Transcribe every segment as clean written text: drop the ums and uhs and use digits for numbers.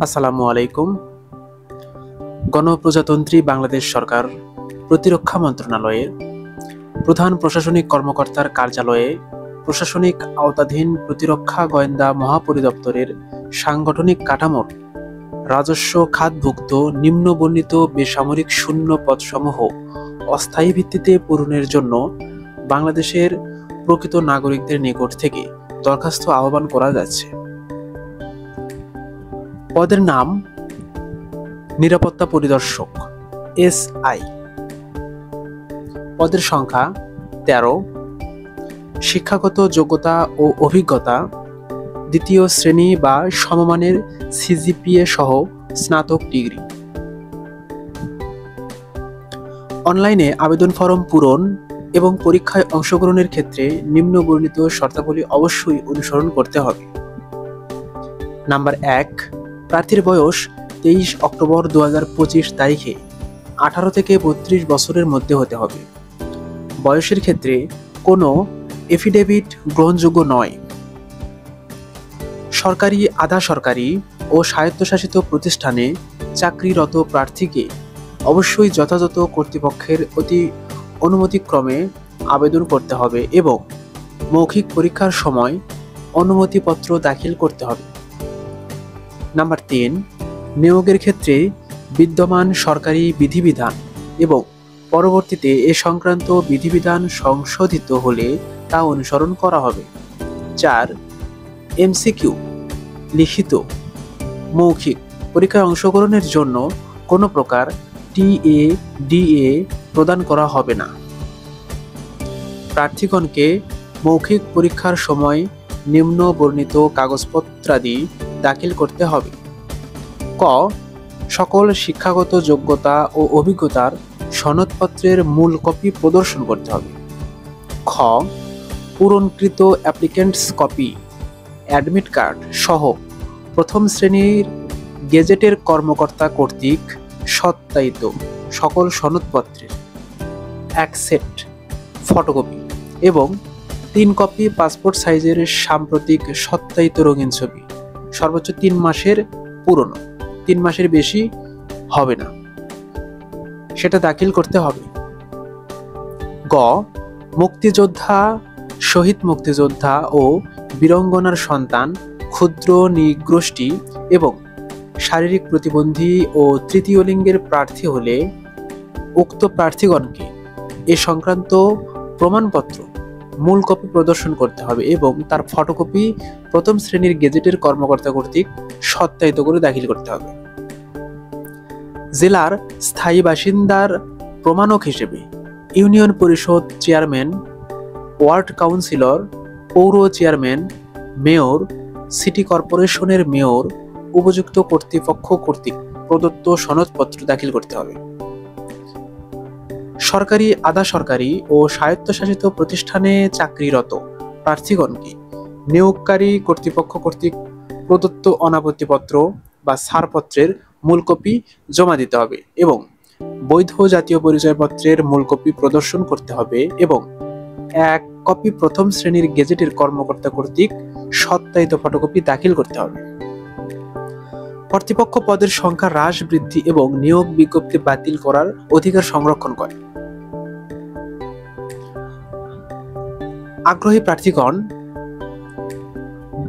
আসসালামু আলাইকুম। গণপ্রজাতন্ত্রী বাংলাদেশ সরকার প্রতিরক্ষা মন্ত্রণালয়ের প্রধান প্রশাসনিক কর্মকর্তার কার্যালয়ে প্রশাসনিক আওতাধীন প্রতিরক্ষা গোয়েন্দা মহাপরিদপ্তরের সাংগঠনিক কাঠামোর রাজস্ব খাতভুক্ত নিম্নবর্ণিত বেসামরিক শূন্য পদসমূহ অস্থায়ী ভিত্তিতে পূরণের জন্য বাংলাদেশের প্রকৃত নাগরিকদের নিকট থেকে দরখাস্ত আহ্বান করা যাচ্ছে। পদের নাম নিরাপত্তা পরিদর্শক SI। পদের সংখ্যা 13। শিক্ষাগত যোগ্যতা ও অভিজ্ঞতা দ্বিতীয় শ্রেণী বা সমমানের CGPA সহ স্নাতক ডিগ্রি। অনলাইনে আবেদন ফরম পূরণ এবং পরীক্ষায় অংশগ্রহণের ক্ষেত্রে নিম্নবর্ণিত শর্তাবলী অবশ্যই অনুসরণ করতে হবে। নাম্বার 1, প্রার্থীর বয়স 23 অক্টোবর 2025 তারিখে 18 থেকে 32 বছরের মধ্যে হতে হবে। বয়সের ক্ষেত্রে কোনো এফিডেভিট গ্রহণযোগ্য নয়। সরকারি, আধা সরকারি ও স্বায়ত্তশাসিত প্রতিষ্ঠানে চাকরিরত প্রার্থীকে অবশ্যই যথাযথ কর্তৃপক্ষের অনুমতিক্রমে আবেদন করতে হবে এবং মৌখিক পরীক্ষার সময় অনুমতিপত্র দাখিল করতে হবে। নাম্বার 3, নিয়োগের ক্ষেত্রে বিদ্যমান সরকারি বিধিবিধান এবং পরবর্তীতে এ সংক্রান্ত বিধিবিধান সংশোধিত হলে তা অনুসরণ করা হবে। 4, MCQ লিখিত, মৌখিক পরীক্ষায় অংশগ্রহণের জন্য কোনো প্রকার TA, DA প্রদান করা হবে না। প্রার্থীগণকে মৌখিক পরীক্ষার সময় নিম্ন বর্ণিত কাগজপত্রাদি দাখিল করতে হবে। ক, সকল শিক্ষাগত যোগ্যতা ও অভিজ্ঞতার সনদপত্রের মূল কপি প্রদর্শন করতে হবে। খ, পূরণকৃত অ্যাপ্লিকেন্টস কপি, অ্যাডমিট কার্ড সহ প্রথম শ্রেণীর গেজেটের কর্মকর্তা কর্তৃক সত্যায়িত সকল সনদপত্রের 1 সেট ফটোকপি এবং 3 কপি পাসপোর্ট সাইজের সাম্প্রতিক সত্যায়িত রঙিন ছবি, সর্বোচ্চ 3 মাসের পুরনো, 3 মাসের বেশি হবে না, সেটা দাখিল করতে হবে। গ, মুক্তিযোদ্ধা, শহীদ মুক্তিযোদ্ধা ও বীরাঙ্গনার সন্তান, ক্ষুদ্র নৃগোষ্ঠী এবং শারীরিক প্রতিবন্ধী ও তৃতীয় লিঙ্গের প্রার্থী হলে উক্ত প্রার্থীগণকে এ সংক্রান্ত প্রমাণপত্র মূল কপি প্রদর্শন করতে হবে এবং তার ফটোকপি প্রথম শ্রেণীর গেজেটের কর্মকর্তা কর্তৃক সত্যায়িত করে দাখিল করতে হবে। জেলার স্থায়ী বাসিন্দার প্রমাণক হিসেবে ইউনিয়ন পরিষদ চেয়ারম্যান, ওয়ার্ড কাউন্সিলর, পৌর চেয়ারম্যান, মেয়র, সিটি কর্পোরেশনের মেয়র উপযুক্ত কর্তৃপক্ষ কর্তৃক প্রদত্ত সনদপত্র দাখিল করতে হবে। সরকারি, আধা সরকারি ও স্বায়ত্তশাসিত প্রতিষ্ঠানে চাকরিরত প্রার্থীগণকে নিয়োগকারী কর্তৃপক্ষ কর্তৃক প্রদত্ত অনাপত্তিপত্র বা ছাড়পত্রের মূল কপি জমা দিতে হবে এবং বৈধ জাতীয় পরিচয়পত্রের মূল কপি প্রদর্শন করতে হবে এবং 1 কপি প্রথম শ্রেণীর গেজেটের কর্মকর্তা কর্তৃক সত্যায়িত ফটোকপি দাখিল করতে হবে। কর্তৃপক্ষ পদের সংখ্যা হ্রাস, বৃদ্ধি এবং নিয়োগ বিজ্ঞপ্তি বাতিল করার অধিকার সংরক্ষণ করে। আগ্রহী প্রার্থীগণ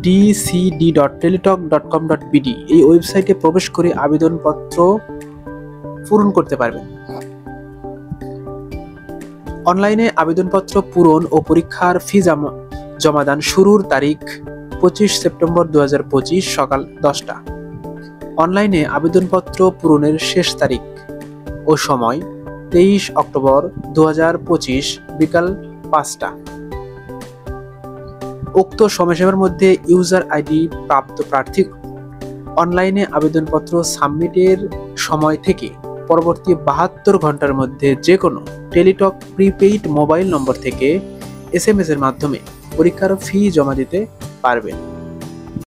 dcd.teletalk.com.bd এই ওয়েবসাইটে প্রবেশ করে আবেদনপত্র পূরণ করতে পারবেন। অনলাইনে আবেদনপত্র পূরণ ও পরীক্ষার ফি জমাদান শুরুর তারিখ 25 সেপ্টেম্বর 2025 সকাল 10টা। অনলাইনে আবেদনপত্র পূরণের শেষ তারিখ ও সময় 23 অক্টোবর 2025 বিকাল 5টা। উক্ত সময়সীমার মধ্যে ইউজার আইডি প্রাপ্ত প্রার্থী অনলাইনে আবেদনপত্র সাবমিটের সময় থেকে পরবর্তী 72 ঘন্টার মধ্যে যে কোনো টেলিটক প্রিপেইড মোবাইল নম্বর থেকে SMS এর মাধ্যমে পরীক্ষার ফি জমা দিতে পারবেন।